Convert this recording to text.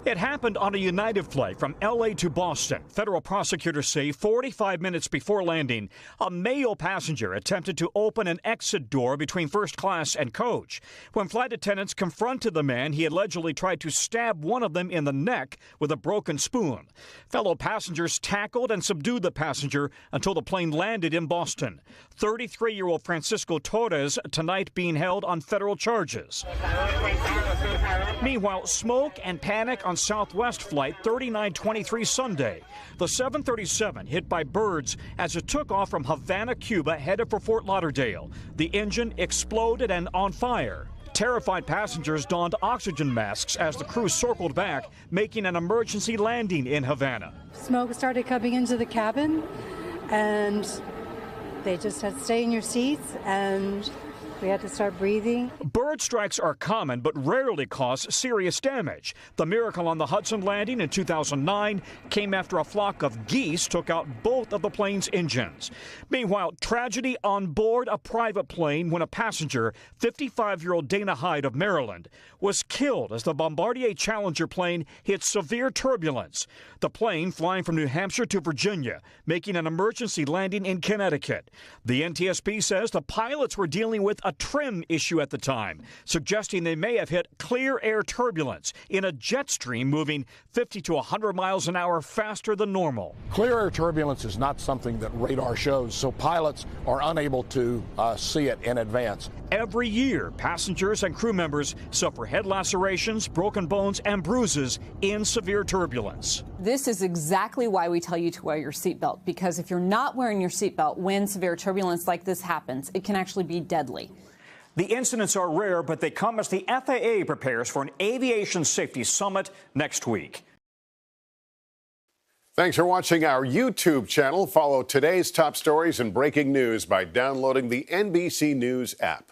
It happened on a United flight from L.A. to Boston. Federal prosecutors say 45 minutes before landing, a male passenger attempted to open an exit door between first class and coach. When flight attendants confronted the man, he allegedly tried to stab one of them in the neck with a broken spoon. Fellow passengers tackled and subdued the passenger until the plane landed in Boston. 33-year-old Francisco Torres tonight being held on federal charges. Meanwhile, smoke and panic on Southwest Flight 3923 Sunday. The 737 hit by birds as it took off from Havana, Cuba, headed for Fort Lauderdale. The engine exploded and on fire. Terrified passengers donned oxygen masks as the crew circled back, making an emergency landing in Havana. Smoke started coming into the cabin, and they just had to stay in your seats, and we had to start breathing. Bird strikes are common but rarely cause serious damage. The miracle on the Hudson landing in 2009 came after a flock of geese took out both of the plane's engines. Meanwhile, tragedy on board a private plane when a passenger, 55-year-old Dana Hyde of Maryland, was killed as the Bombardier Challenger plane hit severe turbulence. The plane flying from New Hampshire to Virginia, making an emergency landing in Connecticut. The NTSB says the pilots were dealing with a trim issue at the time, suggesting they may have hit clear air turbulence in a jet stream moving 50 to 100 miles an hour faster than normal. Clear air turbulence is not something that radar shows, so pilots are unable to see it in advance. Every year, passengers and crew members suffer head lacerations, broken bones, and bruises in severe turbulence. This is exactly why we tell you to wear your seatbelt, because if you're not wearing your seatbelt when severe turbulence like this happens, it can actually be deadly. The incidents are rare, but they come as the FAA prepares for an aviation safety summit next week. Thanks for watching our YouTube channel. Follow today's top stories and breaking news by downloading the NBC News app.